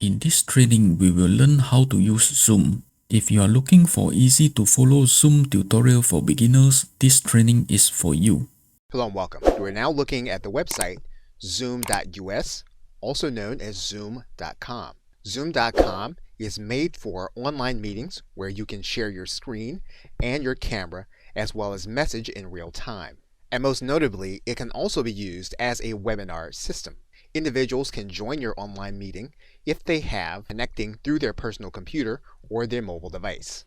In this training, we will learn how to use Zoom. If you are looking for easy to follow Zoom tutorial for beginners, this training is for you. Hello and welcome. We're now looking at the website zoom.us, also known as zoom.com. Zoom.com is made for online meetings where you can share your screen and your camera as well as message in real time. And most notably, it can also be used as a webinar system. Individuals can join your online meeting if they have connecting through their personal computer or their mobile device.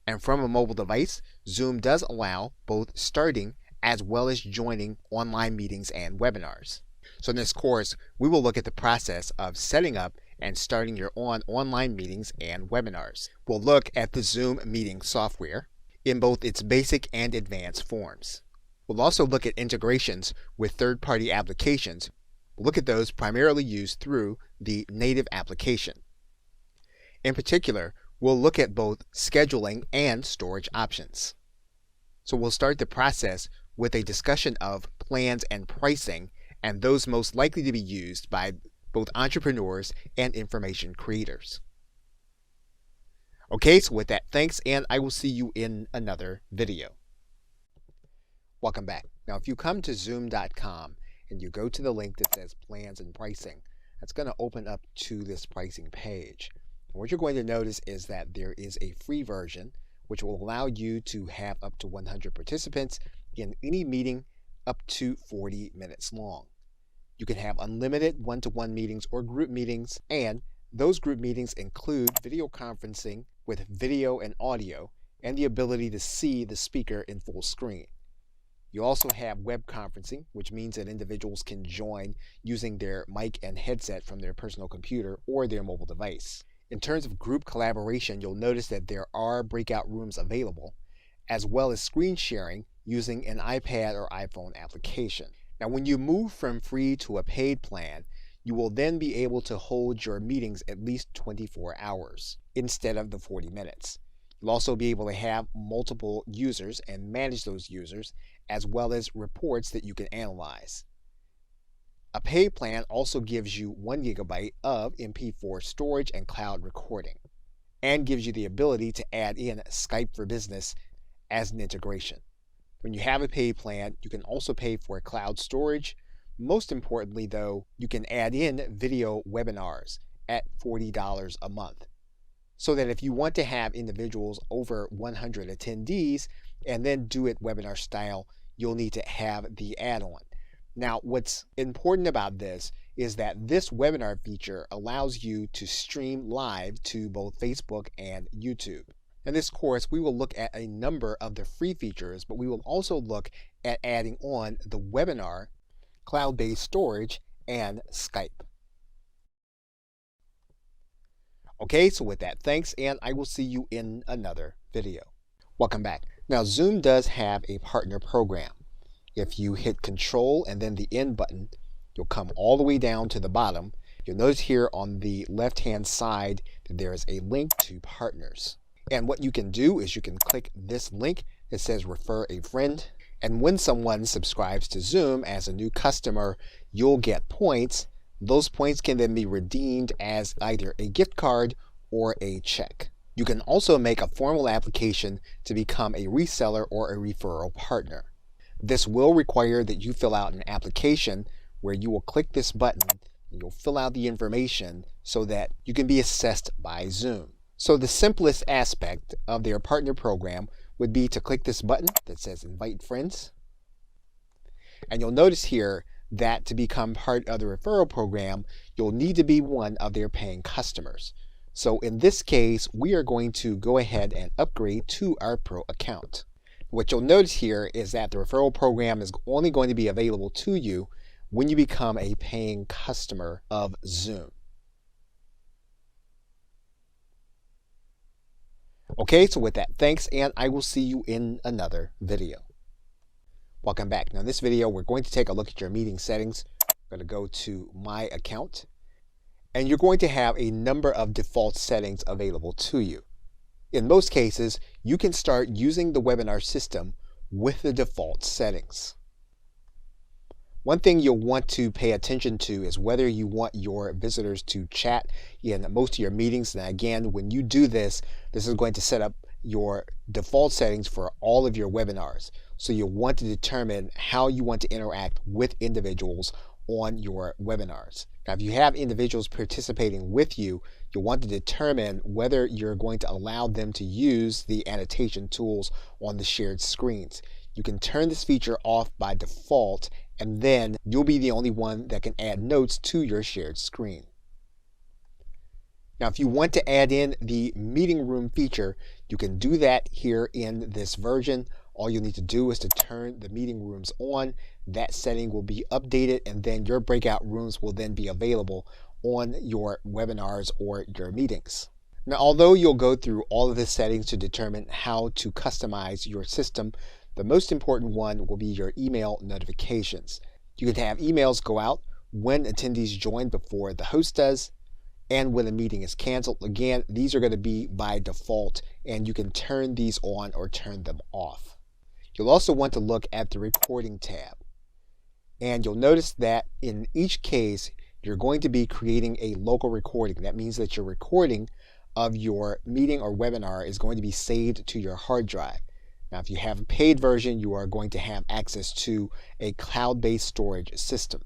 And from a mobile device, Zoom does allow both starting as well as joining online meetings and webinars. So in this course, we will look at the process of setting up and starting your online meetings and webinars. We'll look at the Zoom meeting software in both its basic and advanced forms. We'll also look at integrations with third-party applications. We'll look at those primarily used through the native application. In particular, we'll look at both scheduling and storage options. So we'll start the process with a discussion of plans and pricing and those most likely to be used by both entrepreneurs and information creators. Okay, so with that, thanks, and I will see you in another video. Welcome back. Now, if you come to zoom.com and you go to the link that says plans and pricing, that's going to open up to this pricing page. And what you're going to notice is that there is a free version which will allow you to have up to 100 participants in any meeting up to 40 minutes long. You can have unlimited one-to-one meetings or group meetings, and those group meetings include video conferencing with video and audio and the ability to see the speaker in full screen. You also have web conferencing, which means that individuals can join using their mic and headset from their personal computer or their mobile device. In terms of group collaboration, you'll notice that there are breakout rooms available, as well as screen sharing using an iPad or iPhone application. Now, when you move from free to a paid plan, you will then be able to hold your meetings at least 24 hours instead of the 40 minutes. You'll also be able to have multiple users and manage those users, as well as reports that you can analyze. A paid plan also gives you 1 GB of MP4 storage and cloud recording, and gives you the ability to add in Skype for Business as an integration. When you have a paid plan, you can also pay for cloud storage. Most importantly, though, you can add in video webinars at $40 a month, so that if you want to have individuals over 100 attendees and then do it webinar style, you'll need to have the add-on. Now, what's important about this is that this webinar feature allows you to stream live to both Facebook and YouTube. In this course, we will look at a number of the free features, but we will also look at adding on the webinar, cloud-based storage, and Skype. Okay, so with that, thanks, and I will see you in another video. Welcome back. Now, Zoom does have a partner program. If you hit Control and then the End button, you'll come all the way down to the bottom. You'll notice here on the left-hand side that there is a link to partners. And what you can do is you can click this link that says Refer a Friend. And when someone subscribes to Zoom as a new customer, you'll get points. Those points can then be redeemed as either a gift card or a check. You can also make a formal application to become a reseller or a referral partner. This will require that you fill out an application where you will click this button and you'll fill out the information so that you can be assessed by Zoom. So the simplest aspect of their partner program would be to click this button that says Invite Friends. And you'll notice here that to become part of the referral program, you'll need to be one of their paying customers. So in this case, we are going to go ahead and upgrade to our Pro account. What you'll notice here is that the referral program is only going to be available to you when you become a paying customer of Zoom. Okay, so with that, thanks, and I will see you in another video. Welcome back. Now in this video, we're going to take a look at your meeting settings. I'm going to go to My Account, and you're going to have a number of default settings available to you. In most cases, you can start using the webinar system with the default settings. One thing you'll want to pay attention to is whether you want your visitors to chat in most of your meetings. Now again, when you do this, this is going to set up your default settings for all of your webinars. So you'll want to determine how you want to interact with individuals on your webinars. Now if you have individuals participating with you, you'll want to determine whether you're going to allow them to use the annotation tools on the shared screens. You can turn this feature off by default, and then you'll be the only one that can add notes to your shared screen. Now, if you want to add in the meeting room feature, you can do that here in this version. All you need to do is to turn the meeting rooms on. That setting will be updated, and then your breakout rooms will then be available on your webinars or your meetings. Now, although you'll go through all of the settings to determine how to customize your system, the most important one will be your email notifications. You can have emails go out when attendees join before the host does, and when a meeting is canceled. Again, these are going to be by default, and you can turn these on or turn them off. You'll also want to look at the recording tab, and you'll notice that in each case, you're going to be creating a local recording. That means that your recording of your meeting or webinar is going to be saved to your hard drive. Now, if you have a paid version, you are going to have access to a cloud-based storage system.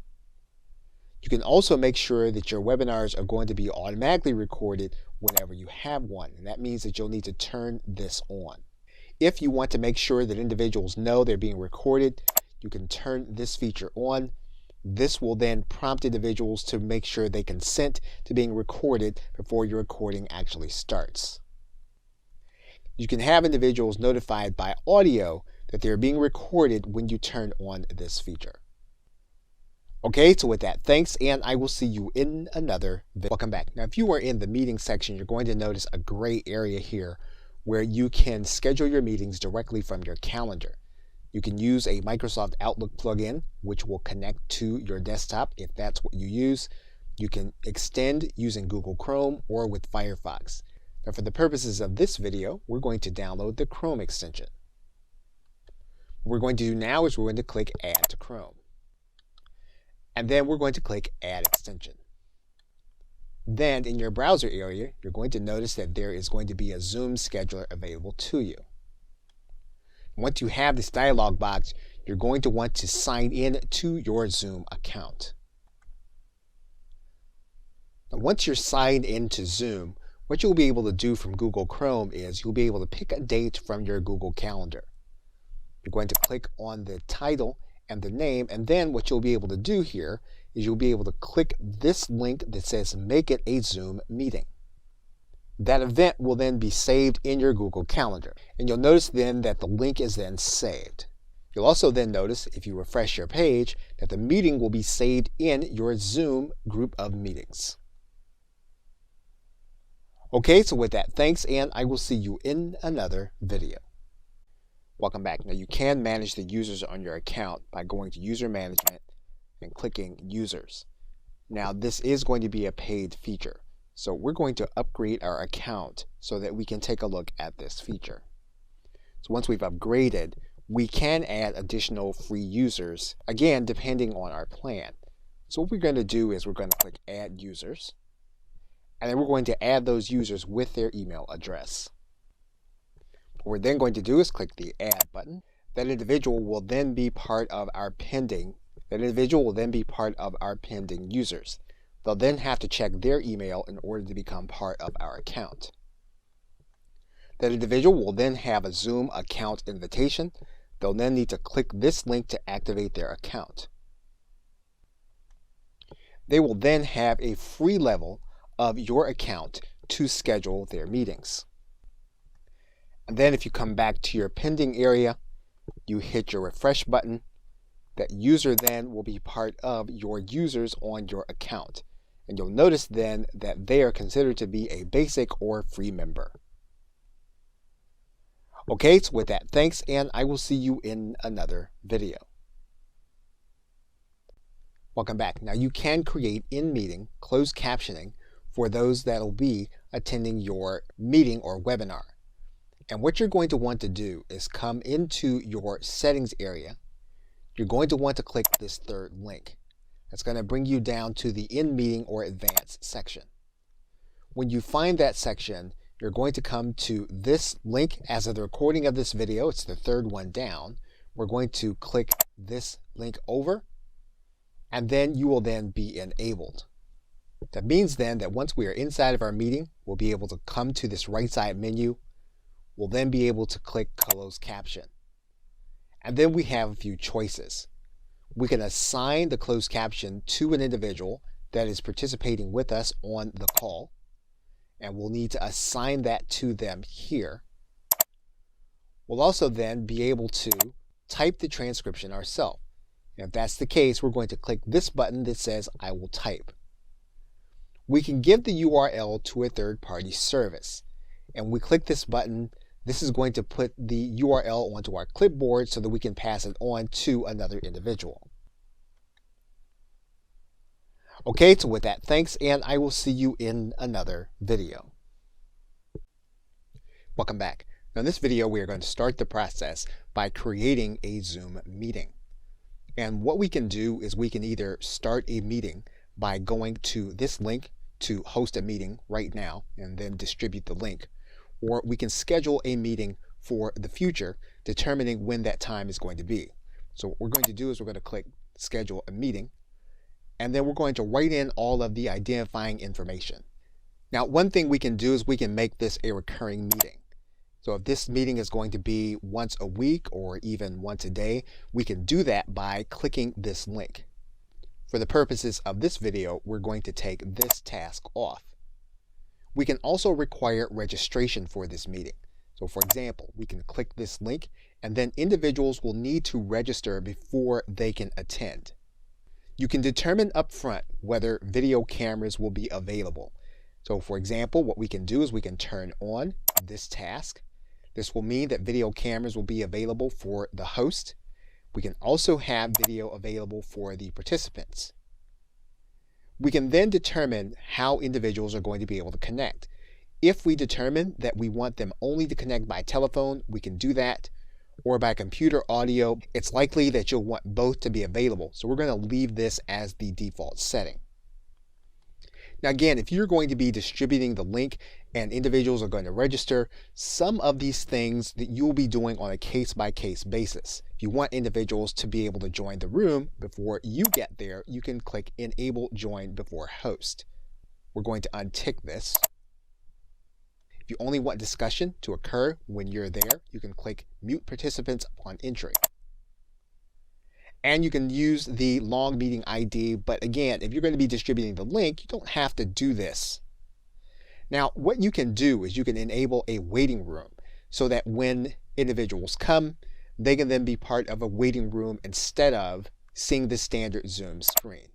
You can also make sure that your webinars are going to be automatically recorded whenever you have one, and that means that you'll need to turn this on. If you want to make sure that individuals know they're being recorded, you can turn this feature on. This will then prompt individuals to make sure they consent to being recorded before your recording actually starts. You can have individuals notified by audio that they're being recorded when you turn on this feature. Okay, so with that, thanks, and I will see you in another video. Welcome back. Now, if you are in the meeting section, you're going to notice a gray area here where you can schedule your meetings directly from your calendar. You can use a Microsoft Outlook plugin, which will connect to your desktop if that's what you use. You can extend using Google Chrome or with Firefox. Now, for the purposes of this video, we're going to download the Chrome extension. What we're going to do now is we're going to click Add to Chrome. And then we're going to click Add Extension. Then in your browser area, you're going to notice that there is going to be a Zoom scheduler available to you. Once you have this dialog box, you're going to want to sign in to your Zoom account. Now, once you're signed into Zoom, what you'll be able to do from Google Chrome is you'll be able to pick a date from your Google Calendar. You're going to click on the title and the name, and then what you'll be able to do here is you'll be able to click this link that says Make It a Zoom Meeting. That event will then be saved in your Google Calendar, and you'll notice then that the link is then saved. You'll also then notice, if you refresh your page, that the meeting will be saved in your Zoom group of meetings. Okay, so with that, thanks, and I will see you in another video. Welcome back. Now, you can manage the users on your account by going to User Management and clicking Users. Now, this is going to be a paid feature, so we're going to upgrade our account so that we can take a look at this feature. So once we've upgraded, we can add additional free users, again, depending on our plan. So what we're going to do is we're going to click Add Users, and then we're going to add those users with their email address. What we're then going to do is click the Add button. That individual will then be part of our pending users. They'll then have to check their email in order to become part of our account. That individual will then have a Zoom account invitation. They'll then need to click this link to activate their account. They will then have a free level of your account to schedule their meetings. And then if you come back to your pending area, you hit your refresh button. That user then will be part of your users on your account. And you'll notice then that they are considered to be a basic or free member. Okay, so with that, thanks, and I will see you in another video. Welcome back. Now, you can create in-meeting closed captioning for those that will be attending your meeting or webinar. And what you're going to want to do is come into your settings area. you're going to want to click this third link. That's going to bring you down to the In Meeting or Advanced section. When you find that section, you're going to come to this link. As of the recording of this video, it's the third one down. We're going to click this link over, and then you will then be enabled. That means then that once we are inside of our meeting, we'll be able to come to this right side menu. We'll then be able to click Closed Caption. And then we have a few choices. We can assign the closed caption to an individual that is participating with us on the call, and we'll need to assign that to them here. We'll also then be able to type the transcription ourselves. And if that's the case, we're going to click this button that says I will type. We can give the URL to a third-party service, and we click this button. This is going to put the URL onto our clipboard so that we can pass it on to another individual. Okay, so with that, thanks, and I will see you in another video. Welcome back. Now in this video, we are going to start the process by creating a Zoom meeting. And what we can do is we can either start a meeting by going to this link to host a meeting right now and then distribute the link, or we can schedule a meeting for the future, determining when that time is going to be. So what we're going to do is we're going to click Schedule a Meeting, and then we're going to write in all of the identifying information. Now, one thing we can do is we can make this a recurring meeting. So if this meeting is going to be once a week or even once a day, we can do that by clicking this link. For the purposes of this video, we're going to take this task off. We can also require registration for this meeting. So for example, we can click this link, and then individuals will need to register before they can attend. You can determine upfront whether video cameras will be available. So for example, what we can do is we can turn on this task. This will mean that video cameras will be available for the host. We can also have video available for the participants. We can then determine how individuals are going to be able to connect. If we determine that we want them only to connect by telephone, we can do that, or by computer audio. It's likely that you'll want both to be available, so we're going to leave this as the default setting. Now again, if you're going to be distributing the link and individuals are going to register, some of these things that you'll be doing on a case-by-case basis. If you want individuals to be able to join the room before you get there, you can click Enable Join Before Host. We're going to untick this. If you only want discussion to occur when you're there, you can click Mute Participants upon entry. And you can use the long meeting ID, but again, if you're going to be distributing the link, you don't have to do this. Now, what you can do is you can enable a waiting room so that when individuals come, they can then be part of a waiting room instead of seeing the standard Zoom screen.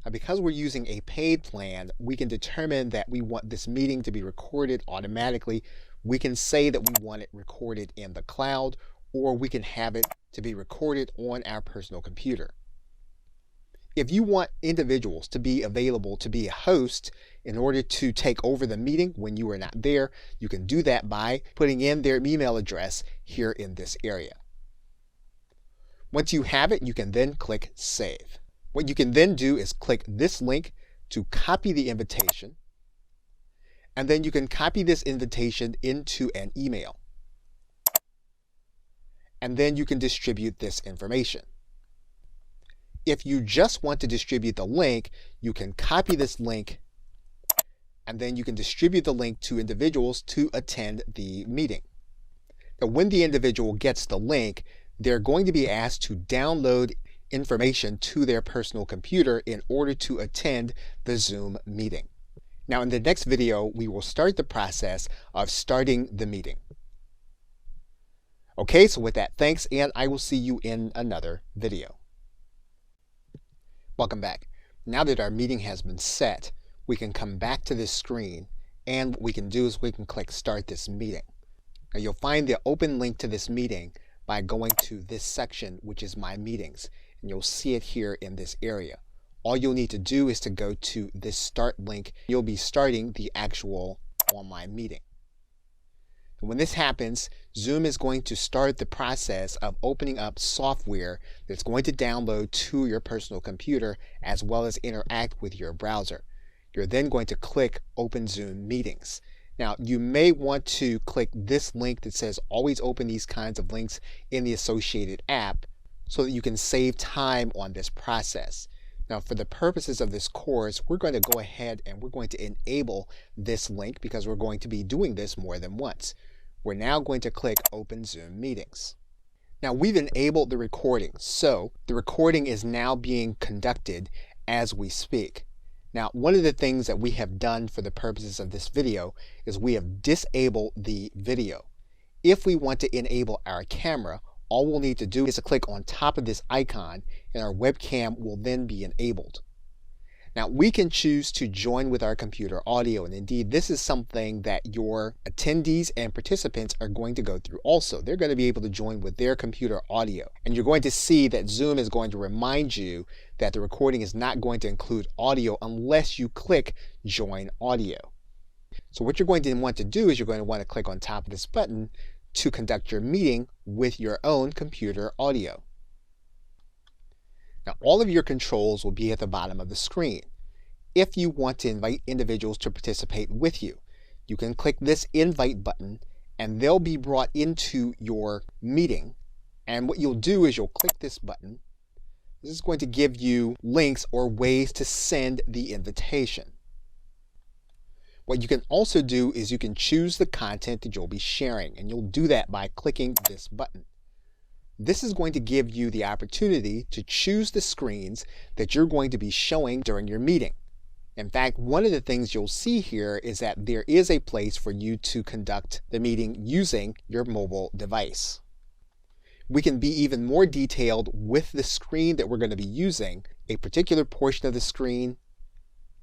Now, because we're using a paid plan, we can determine that we want this meeting to be recorded automatically. We can say that we want it recorded in the cloud, or we can have it to be recorded on our personal computer. If you want individuals to be available to be a host in order to take over the meeting when you are not there, you can do that by putting in their email address here in this area. Once you have it, you can then click Save. What you can then do is click this link to copy the invitation, and then you can copy this invitation into an email. And then you can distribute this information. If you just want to distribute the link, you can copy this link, and then you can distribute the link to individuals to attend the meeting. Now, when the individual gets the link, they're going to be asked to download information to their personal computer in order to attend the Zoom meeting. Now, in the next video, we will start the process of starting the meeting. Okay, so with that, thanks, and I will see you in another video. Welcome back. Now that our meeting has been set, we can come back to this screen, and what we can do is we can click Start This Meeting. Now you'll find the open link to this meeting by going to this section, which is My Meetings, and you'll see it here in this area. All you'll need to do is to go to this Start link. You'll be starting the actual online meeting. When this happens, Zoom is going to start the process of opening up software that's going to download to your personal computer as well as interact with your browser. You're then going to click Open Zoom Meetings. Now, you may want to click this link that says always open these kinds of links in the associated app so that you can save time on this process. Now, for the purposes of this course, we're going to go ahead and we're going to enable this link because we're going to be doing this more than once. We're now going to click Open Zoom Meetings. Now, we've enabled the recording, so the recording is now being conducted as we speak. Now, one of the things that we have done for the purposes of this video is we have disabled the video. If we want to enable our camera, all we'll need to do is to click on top of this icon and our webcam will then be enabled. Now, we can choose to join with our computer audio, and indeed this is something that your attendees and participants are going to go through also. They're going to be able to join with their computer audio, and you're going to see that Zoom is going to remind you that the recording is not going to include audio unless you click Join Audio. So what you're going to want to do is you're going to want to click on top of this button to conduct your meeting with your own computer audio. Now, all of your controls will be at the bottom of the screen. If you want to invite individuals to participate with you, you can click this invite button and they'll be brought into your meeting. And what you'll do is you'll click this button. This is going to give you links or ways to send the invitation. What you can also do is you can choose the content that you'll be sharing, and you'll do that by clicking this button. This is going to give you the opportunity to choose the screens that you're going to be showing during your meeting. In fact, one of the things you'll see here is that there is a place for you to conduct the meeting using your mobile device. We can be even more detailed with the screen that we're going to be using, a particular portion of the screen,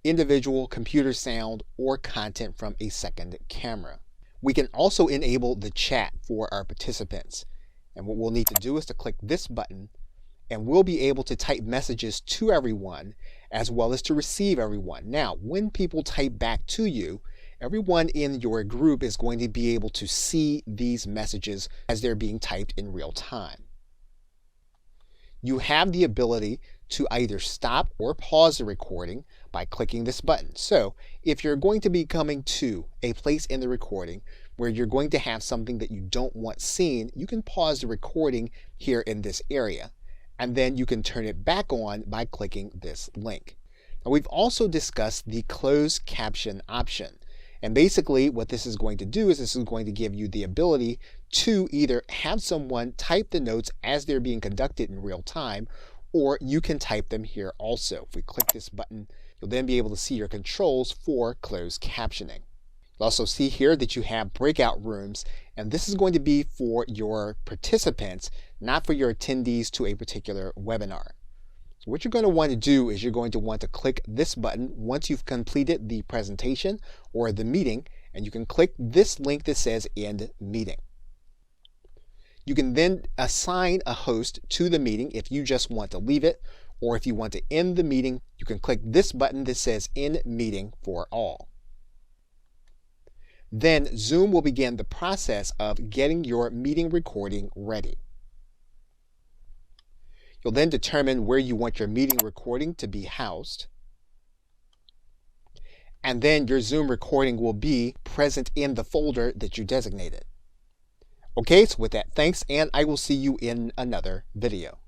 individual computer sound, or content from a second camera. We can also enable the chat for our participants. And what we'll need to do is to click this button, and we'll be able to type messages to everyone as well as to receive everyone. Now, when people type back to you, everyone in your group is going to be able to see these messages as they're being typed in real time. You have the ability to either stop or pause the recording by clicking this button. So if you're going to be coming to a place in the recording where you're going to have something that you don't want seen, you can pause the recording here in this area, and then you can turn it back on by clicking this link. Now, we've also discussed the closed caption option. And basically what this is going to do is this is going to give you the ability to either have someone type the notes as they're being conducted in real time, or you can type them here also. If we click this button, you'll then be able to see your controls for closed captioning. You'll also see here that you have breakout rooms, and this is going to be for your participants, not for your attendees to a particular webinar. So what you're going to want to do is you're going to want to click this button once you've completed the presentation or the meeting, and you can click this link that says End Meeting. You can then assign a host to the meeting if you just want to leave it, or if you want to end the meeting, you can click this button that says End Meeting for All. Then Zoom will begin the process of getting your meeting recording ready. You'll then determine where you want your meeting recording to be housed. And then your Zoom recording will be present in the folder that you designated. Okay, so with that, thanks, and I will see you in another video.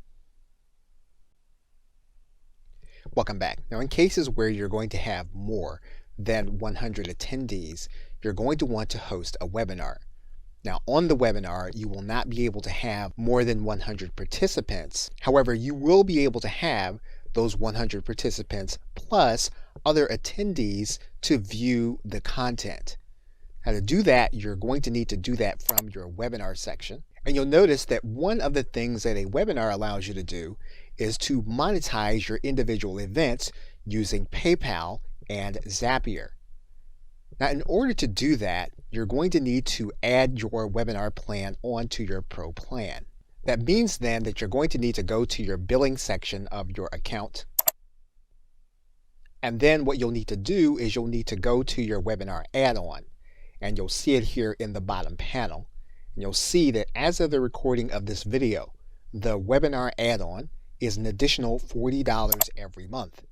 Welcome back. Now, in cases where you're going to have more than 100 attendees, you're going to want to host a webinar. Now, on the webinar, you will not be able to have more than 100 participants. However, you will be able to have those 100 participants plus other attendees to view the content. Now, to do that, you're going to need to do that from your webinar section. And you'll notice that one of the things that a webinar allows you to do is to monetize your individual events using PayPal and Zapier. Now, in order to do that, you're going to need to add your webinar plan onto your Pro plan. That means then that you're going to need to go to your billing section of your account. And then what you'll need to do is you'll need to go to your webinar add-on. and you'll see it here in the bottom panel. And you'll see that as of the recording of this video, the webinar add-on is an additional $40 every month.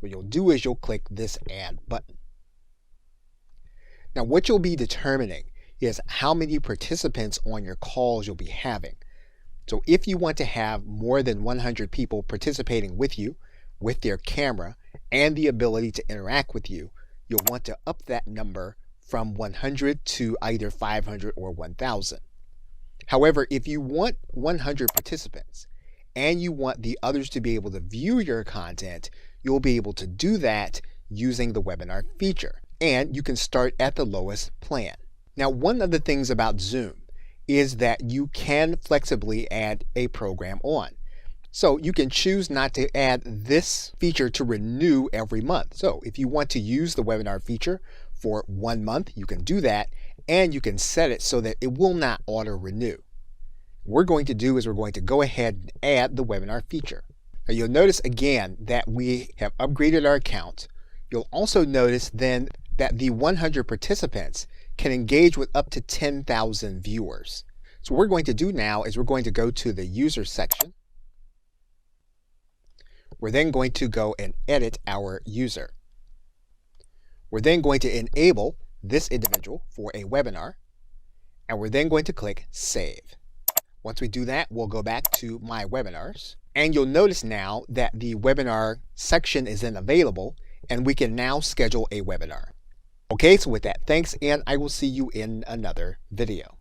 What you'll do is you'll click this add button. Now what you'll be determining is how many participants on your calls you'll be having. So if you want to have more than 100 people participating with you, with their camera, and the ability to interact with you, you'll want to up that number from 100 to either 500 or 1,000. However, if you want 100 participants and you want the others to be able to view your content, you'll be able to do that using the webinar feature. And you can start at the lowest plan. Now, one of the things about Zoom is that you can flexibly add a program on. So you can choose not to add this feature to renew every month. So if you want to use the webinar feature for 1 month, you can do that, and you can set it so that it will not auto renew. What we're going to do is we're going to go ahead and add the webinar feature. Now you'll notice again that we have upgraded our account. You'll also notice then that the 100 participants can engage with up to 10,000 viewers. So what we're going to do now is we're going to go to the user section. We're then going to go and edit our user. We're then going to enable this individual for a webinar, and we're then going to click Save. Once we do that, we'll go back to My Webinars, and you'll notice now that the webinar section is then available, and we can now schedule a webinar. Okay, so with that, thanks, and I will see you in another video.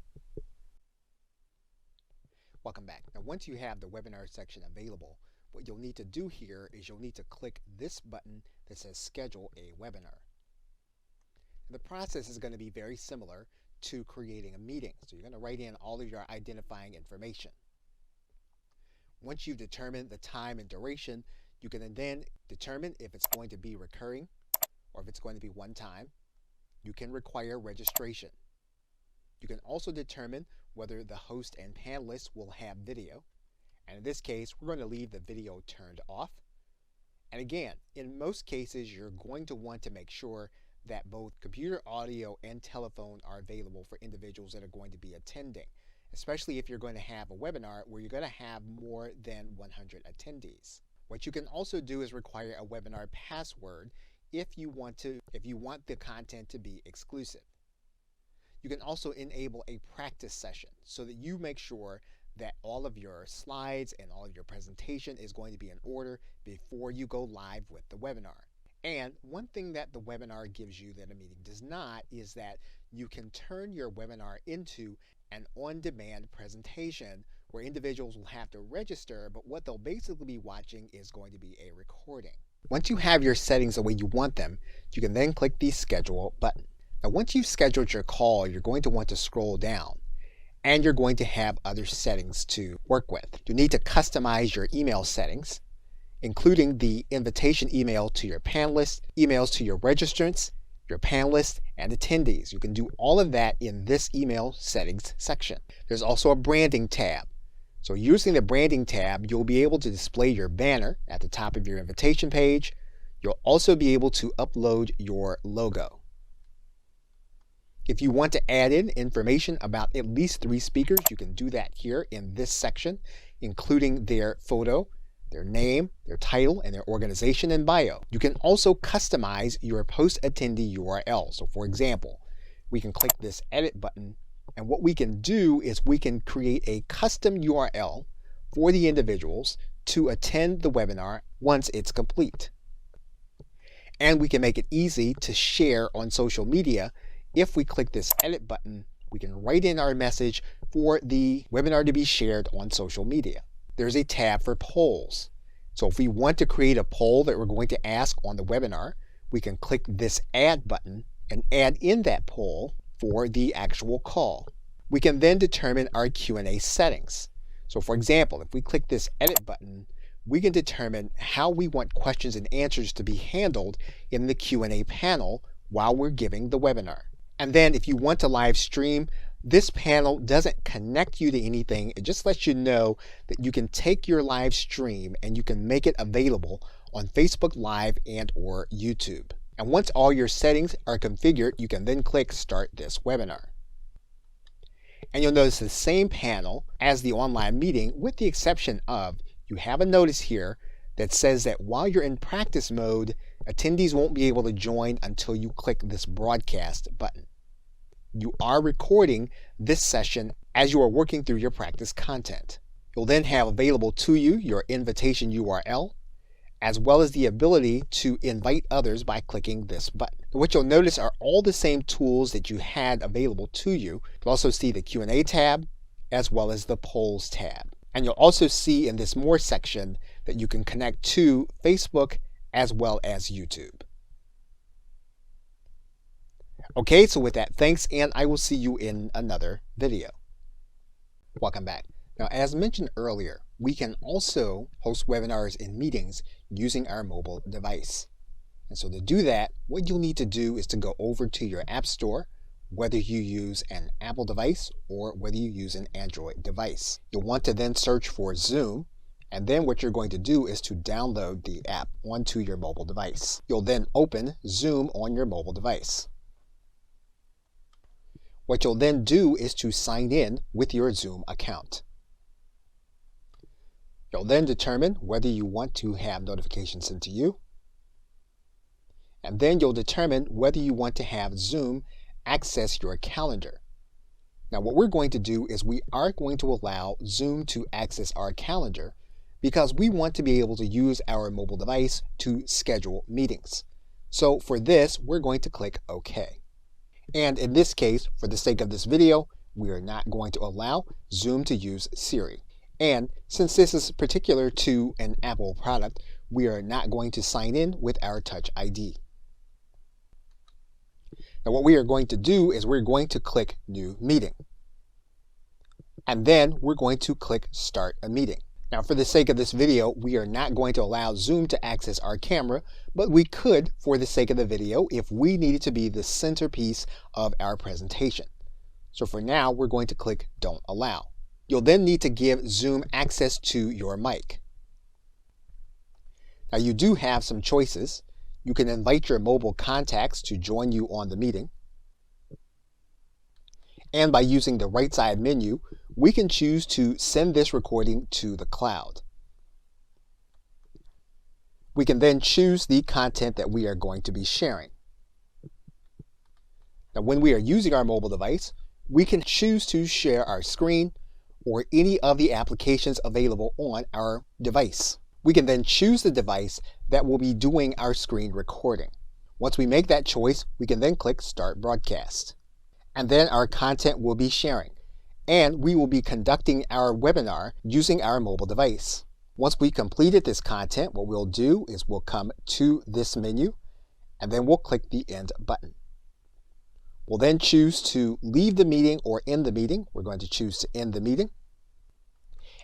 Welcome back. Now, once you have the webinar section available, what you'll need to do here is you'll need to click this button that says Schedule a Webinar. The process is going to be very similar to creating a meeting. So you're going to write in all of your identifying information. Once you've determined the time and duration, you can then determine if it's going to be recurring or if it's going to be one time. You can require registration. You can also determine whether the host and panelists will have video. And in this case, we're going to leave the video turned off. And again, in most cases, you're going to want to make sure that both computer audio and telephone are available for individuals that are going to be attending, especially if you're going to have a webinar where you're going to have more than 100 attendees. What you can also do is require a webinar password if you want the content to be exclusive. You can also enable a practice session so that you make sure that all of your slides and all of your presentation is going to be in order before you go live with the webinar. And one thing that the webinar gives you that a meeting does not is that you can turn your webinar into an on-demand presentation where individuals will have to register, but what they'll basically be watching is going to be a recording. Once you have your settings the way you want them, you can then click the Schedule button. Now once you've scheduled your call, you're going to want to scroll down, and you're going to have other settings to work with. You need to customize your email settings, including the invitation email to your panelists, emails to your registrants, your panelists, and attendees. You can do all of that in this email settings section. There's also a branding tab. So using the branding tab, you'll be able to display your banner at the top of your invitation page. You'll also be able to upload your logo. If you want to add in information about at least 3 speakers, you can do that here in this section, including their photo, their name, their title, and their organization and bio. You can also customize your post-attendee URL. So for example, we can click this edit button, and what we can do is we can create a custom URL for the individuals to attend the webinar once it's complete. And we can make it easy to share on social media. If we click this edit button, we can write in our message for the webinar to be shared on social media. There's a tab for polls. So if we want to create a poll that we're going to ask on the webinar, we can click this add button and add in that poll for the actual call. We can then determine our Q&A settings. So for example, if we click this edit button, we can determine how we want questions and answers to be handled in the Q&A panel while we're giving the webinar. And then if you want to live stream, this panel doesn't connect you to anything. It just lets you know that you can take your live stream and you can make it available on Facebook Live and or YouTube. And once all your settings are configured, you can then click Start this webinar. And you'll notice the same panel as the online meeting, with the exception of you have a notice here that says that while you're in practice mode, attendees won't be able to join until you click this broadcast button. You are recording this session as you are working through your practice content. You'll then have available to you your invitation URL, as well as the ability to invite others by clicking this button. What you'll notice are all the same tools that you had available to you. You'll also see the Q&A tab, as well as the polls tab. And you'll also see in this More section that you can connect to Facebook as well as YouTube. Okay, so with that, thanks, and I will see you in another video. Welcome back. Now, as mentioned earlier, we can also host webinars and meetings using our mobile device. And so to do that, what you'll need to do is to go over to your App Store, whether you use an Apple device or whether you use an Android device. You'll want to then search for Zoom, and then what you're going to do is to download the app onto your mobile device. You'll then open Zoom on your mobile device. What you'll then do is to sign in with your Zoom account. You'll then determine whether you want to have notifications sent to you. And then you'll determine whether you want to have Zoom access your calendar. Now, what we're going to do is we are going to allow Zoom to access our calendar because we want to be able to use our mobile device to schedule meetings. So for this, we're going to click OK. And in this case, for the sake of this video, we are not going to allow Zoom to use Siri. And since this is particular to an Apple product, we are not going to sign in with our Touch ID. Now what we are going to do is we're going to click New Meeting. And then we're going to click Start a Meeting. Now for the sake of this video, we are not going to allow Zoom to access our camera, but we could for the sake of the video if we needed to be the centerpiece of our presentation. So for now, we're going to click Don't Allow. You'll then need to give Zoom access to your mic. Now you do have some choices. You can invite your mobile contacts to join you on the meeting. And by using the right side menu, we can choose to send this recording to the cloud. We can then choose the content that we are going to be sharing. Now when we are using our mobile device, we can choose to share our screen or any of the applications available on our device. We can then choose the device that will be doing our screen recording. Once we make that choice, we can then click Start Broadcast. And then our content will be sharing. And we will be conducting our webinar using our mobile device. Once we completed this content, what we'll do is we'll come to this menu, and then we'll click the End button. We'll then choose to leave the meeting or end the meeting. We're going to choose to end the meeting,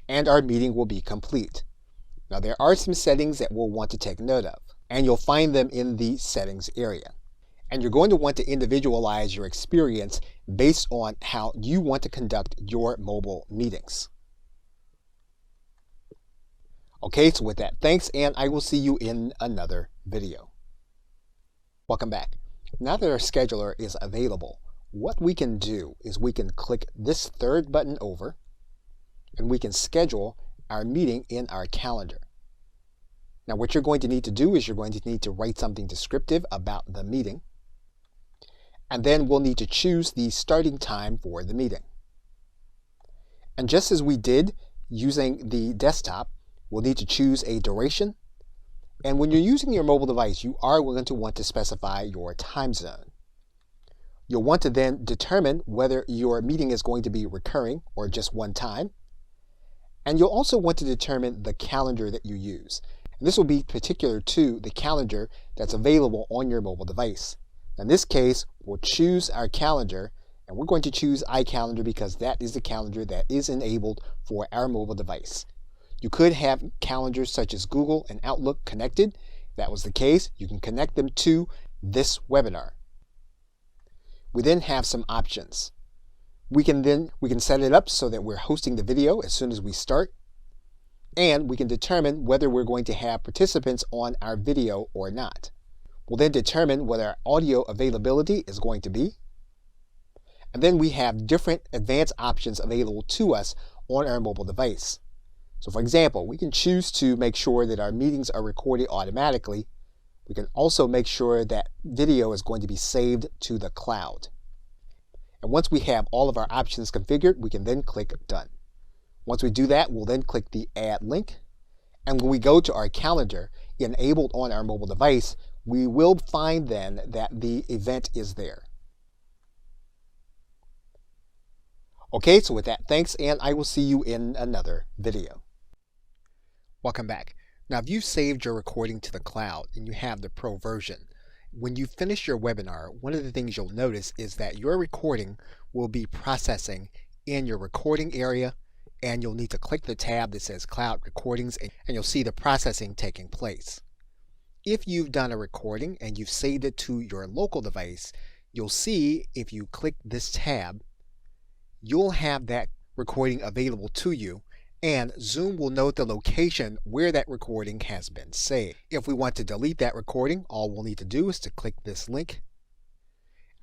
and our meeting will be complete. Now there are some settings that we'll want to take note of, and you'll find them in the settings area. And you're going to want to individualize your experience based on how you want to conduct your mobile meetings. Okay, so with that, thanks, and I will see you in another video. Welcome back. Now that our scheduler is available, what we can do is we can click this third button over, and we can schedule our meeting in our calendar. Now what you're going to need to do is you're going to need to write something descriptive about the meeting, and then we'll need to choose the starting time for the meeting. And just as we did using the desktop, we'll need to choose a duration. And when you're using your mobile device, you are going to want to specify your time zone. You'll want to then determine whether your meeting is going to be recurring or just one time. And you'll also want to determine the calendar that you use. And this will be particular to the calendar that's available on your mobile device. In this case, we'll choose our calendar, and we're going to choose iCalendar because that is the calendar that is enabled for our mobile device. You could have calendars such as Google and Outlook connected. If that was the case, you can connect them to this webinar. We then have some options. We can set it up so that we're hosting the video as soon as we start, and we can determine whether we're going to have participants on our video or not. We'll then determine what our audio availability is going to be. And then we have different advanced options available to us on our mobile device. So for example, we can choose to make sure that our meetings are recorded automatically. We can also make sure that video is going to be saved to the cloud. And once we have all of our options configured, we can then click Done. Once we do that, we'll then click the Add Link. And when we go to our calendar enabled on our mobile device, we will find then that the event is there. Okay, so with that, thanks, and I will see you in another video. Welcome back. Now, if you've saved your recording to the cloud and you have the Pro version, when you finish your webinar, one of the things you'll notice is that your recording will be processing in your recording area, and you'll need to click the tab that says Cloud Recordings, and you'll see the processing taking place. If you've done a recording and you've saved it to your local device, you'll see if you click this tab, you'll have that recording available to you, and Zoom will note the location where that recording has been saved. If we want to delete that recording, all we'll need to do is to click this link,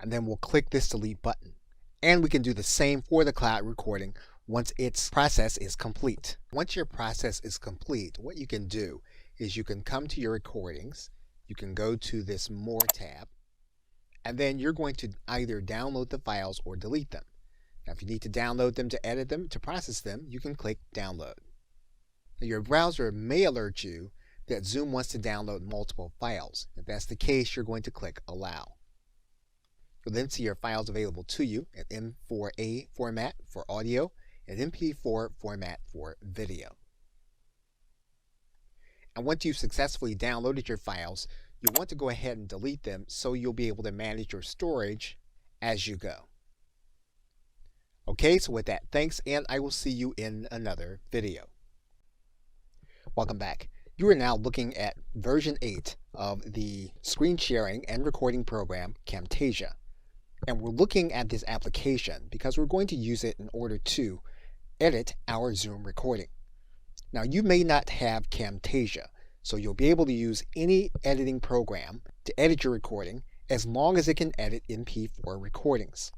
and then we'll click this delete button. And we can do the same for the cloud recording once its process is complete. Once your process is complete, what you can do is you can come to your recordings, you can go to this More tab, and then you're going to either download the files or delete them. Now, if you need to download them to edit them, to process them, you can click Download. Now, your browser may alert you that Zoom wants to download multiple files. If that's the case, you're going to click Allow. You'll then see your files available to you in M4A format for audio and MP4 format for video. And once you've successfully downloaded your files, you'll want to go ahead and delete them so you'll be able to manage your storage as you go. Okay, so with that, thanks, and I will see you in another video. Welcome back. You are now looking at version 8 of the screen sharing and recording program Camtasia. And we're looking at this application because we're going to use it in order to edit our Zoom recording. Now, you may not have Camtasia, so you'll be able to use any editing program to edit your recording as long as it can edit MP4 recordings.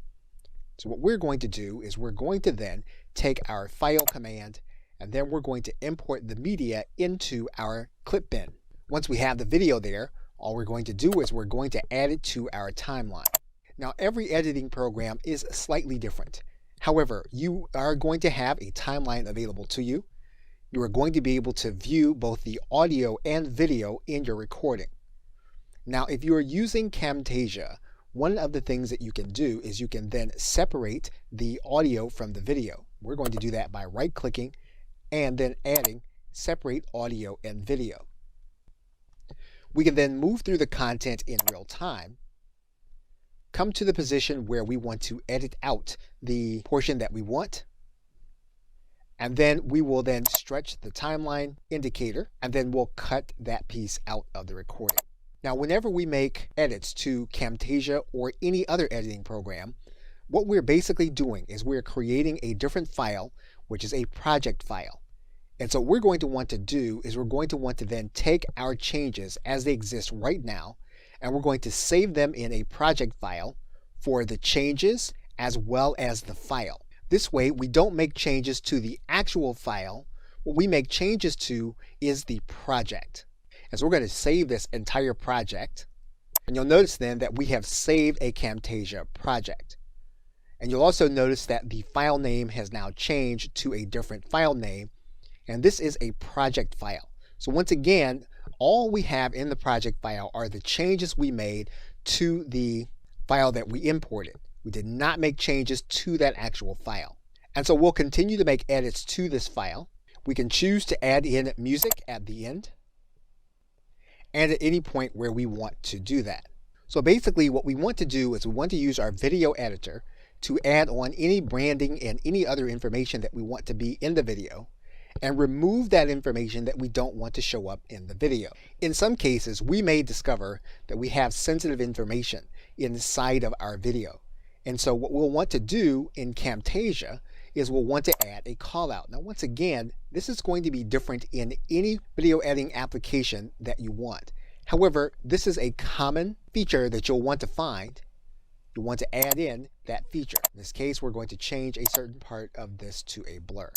So what we're going to do is we're going to then take our file command, and then we're going to import the media into our clip bin. Once we have the video there, all we're going to do is we're going to add it to our timeline. Now, every editing program is slightly different. However, you are going to have a timeline available to you. You are going to be able to view both the audio and video in your recording. Now, if you are using Camtasia, one of the things that you can do is you can then separate the audio from the video. We're going to do that by right-clicking and then adding Separate Audio and Video. We can then move through the content in real time, come to the position where we want to edit out the portion that we want, and then we will then stretch the timeline indicator, and then we'll cut that piece out of the recording. Now, whenever we make edits to Camtasia or any other editing program, what we're basically doing is we're creating a different file, which is a project file. And so what we're going to want to do is we're going to want to then take our changes as they exist right now, and we're going to save them in a project file for the changes as well as the file. This way, we don't make changes to the actual file. What we make changes to is the project. And so we're going to save this entire project. And you'll notice then that we have saved a Camtasia project. And you'll also notice that the file name has now changed to a different file name. And this is a project file. So once again, all we have in the project file are the changes we made to the file that we imported. We did not make changes to that actual file. And so we'll continue to make edits to this file. We can choose to add in music at the end, and at any point where we want to do that. So basically what we want to do is we want to use our video editor to add on any branding and any other information that we want to be in the video, and remove that information that we don't want to show up in the video. In some cases, we may discover that we have sensitive information inside of our video. And so what we'll want to do in Camtasia is we'll want to add a callout. Now, once again, this is going to be different in any video editing application that you want. However, this is a common feature that you'll want to find. You'll want to add in that feature. In this case, we're going to change a certain part of this to a blur.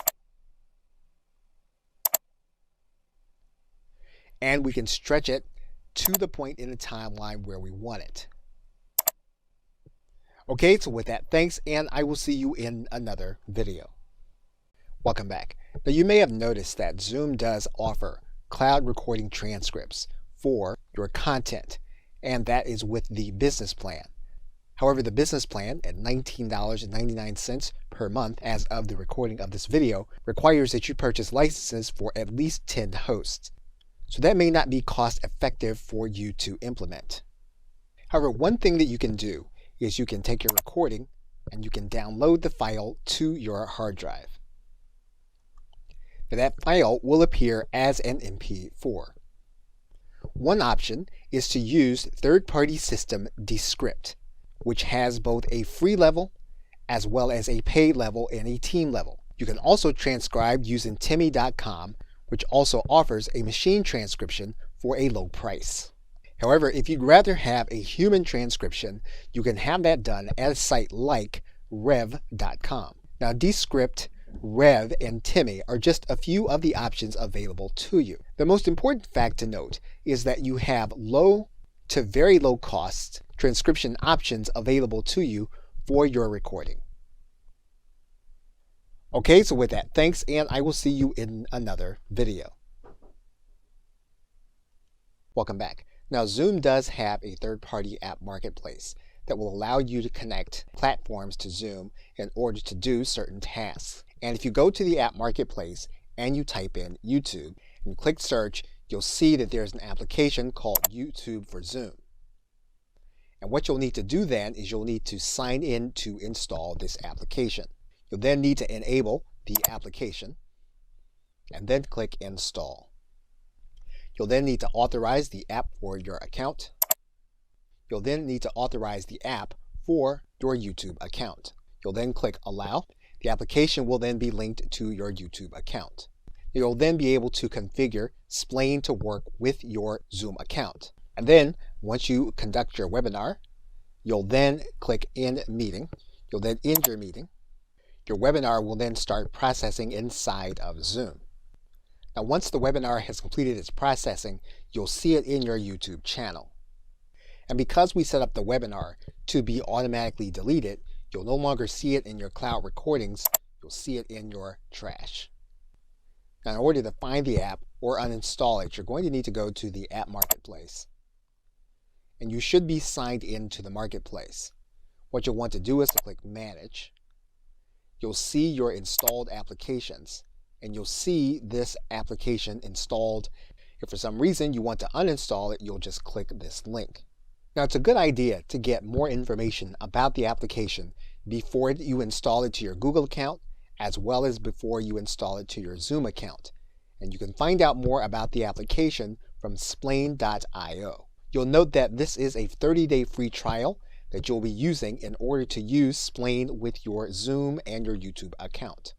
And we can stretch it to the point in the timeline where we want it. Okay, so with that, thanks, and I will see you in another video. Welcome back. Now you may have noticed that Zoom does offer cloud recording transcripts for your content, and that is with the business plan. However, the business plan at $19.99 per month as of the recording of this video requires that you purchase licenses for at least 10 hosts. So that may not be cost effective for you to implement. However, one thing that you can do is you can take your recording and you can download the file to your hard drive. Now that file will appear as an MP4. One option is to use third-party system Descript, which has both a free level as well as a paid level and a team level. You can also transcribe using Timmy.com, which also offers a machine transcription for a low price. However, if you'd rather have a human transcription, you can have that done at a site like rev.com. Now, Descript, Rev, and Timmy are just a few of the options available to you. The most important fact to note is that you have low to very low cost transcription options available to you for your recording. Okay, so with that, thanks, and I will see you in another video. Welcome back. Now, Zoom does have a third-party app marketplace that will allow you to connect platforms to Zoom in order to do certain tasks. And if you go to the app marketplace and you type in YouTube and click search, you'll see that there's an application called YouTube for Zoom. And what you'll need to do then is you'll need to sign in to install this application. You'll then need to enable the application and then click install. You'll then need to authorize the app for your account. You'll then need to authorize the app for your YouTube account. You'll then click allow. The application will then be linked to your YouTube account. You'll then be able to configure Splain to work with your Zoom account. And then once you conduct your webinar, you'll then click end meeting. You'll then end your meeting. Your webinar will then start processing inside of Zoom. Now, once the webinar has completed its processing, you'll see it in your YouTube channel. And because we set up the webinar to be automatically deleted, you'll no longer see it in your cloud recordings, you'll see it in your trash. Now, in order to find the app or uninstall it, you're going to need to go to the app marketplace. And you should be signed into the marketplace. What you'll want to do is to click Manage. You'll see your installed applications, and you'll see this application installed. If for some reason you want to uninstall it, you'll just click this link. Now, it's a good idea to get more information about the application before you install it to your Google account, as well as before you install it to your Zoom account. And you can find out more about the application from splain.io. You'll note that this is a 30-day free trial that you'll be using in order to use Splain with your Zoom and your YouTube account.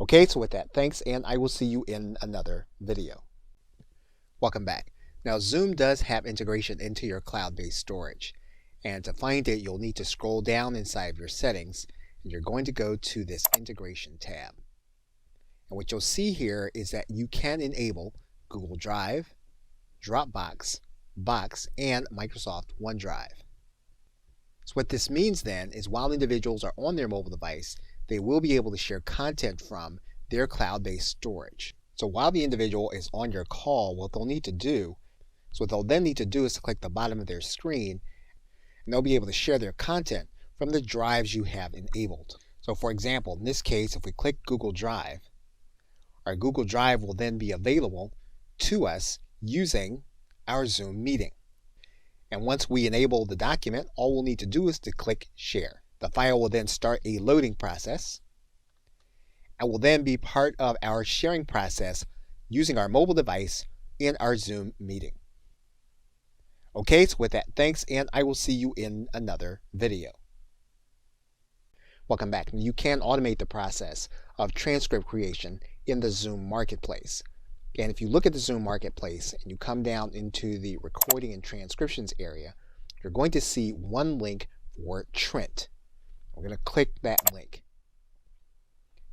Okay, so with that, thanks, and I will see you in another video. Welcome back. Now, Zoom does have integration into your cloud-based storage. And to find it, you'll need to scroll down inside of your settings, and you're going to go to this integration tab. And what you'll see here is that you can enable Google Drive, Dropbox, Box, and Microsoft OneDrive. So what this means then is while individuals are on their mobile device, they will be able to share content from their cloud-based storage. So while the individual is on your call, what they'll then need to do is to click the bottom of their screen, and they'll be able to share their content from the drives you have enabled. So for example, in this case, if we click Google Drive, our Google Drive will then be available to us using our Zoom meeting. And once we enable the document, all we'll need to do is to click Share. The file will then start a loading process and will then be part of our sharing process using our mobile device in our Zoom meeting. Okay, so with that, thanks, and I will see you in another video. Welcome back. You can automate the process of transcript creation in the Zoom marketplace. And if you look at the Zoom Marketplace and you come down into the recording and transcriptions area, you're going to see one link for Trent. We're going to click that link.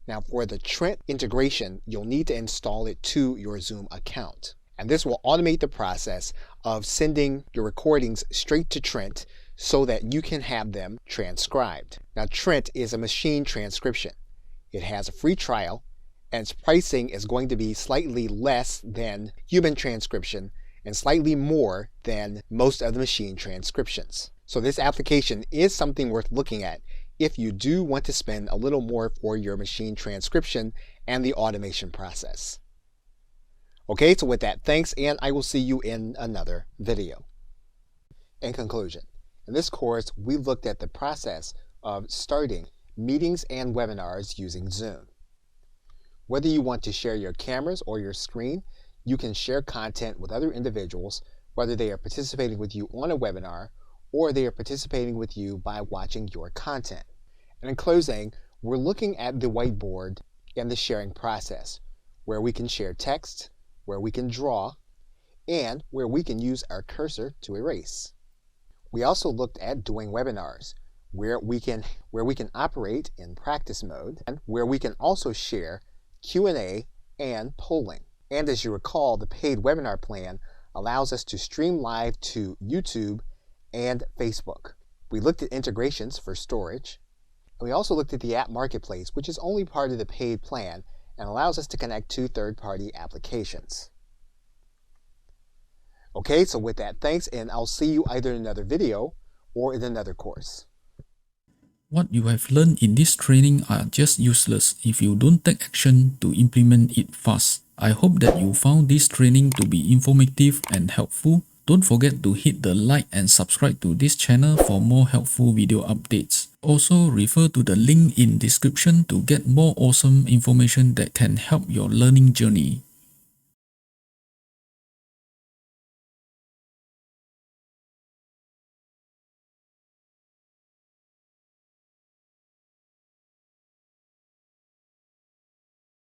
Now for the Trent integration, you'll need to install it to your Zoom account. And this will automate the process of sending your recordings straight to Trent so that you can have them transcribed. Now Trent is a machine transcription. It has a free trial, and its pricing is going to be slightly less than human transcription and slightly more than most of the machine transcriptions. So this application is something worth looking at if you do want to spend a little more for your machine transcription and the automation process. Okay, so with that, thanks, and I will see you in another video. In conclusion, in this course, we looked at the process of starting meetings and webinars using Zoom. Whether you want to share your cameras or your screen, you can share content with other individuals, whether they are participating with you on a webinar or they are participating with you by watching your content. And in closing, we're looking at the whiteboard and the sharing process, where we can share text, where we can draw, and where we can use our cursor to erase. We also looked at doing webinars, where we can operate in practice mode, and where we can also share Q&A and polling. And as you recall, the paid webinar plan allows us to stream live to YouTube and Facebook. We looked at integrations for storage. And we also looked at the app marketplace, which is only part of the paid plan and allows us to connect to third-party applications. Okay, so with that, thanks, and I'll see you either in another video or in another course. What you have learned in this training are just useless if you don't take action to implement it fast. I hope that you found this training to be informative and helpful. Don't forget to hit the like and subscribe to this channel for more helpful video updates. Also refer to the link in description to get more awesome information that can help your learning journey.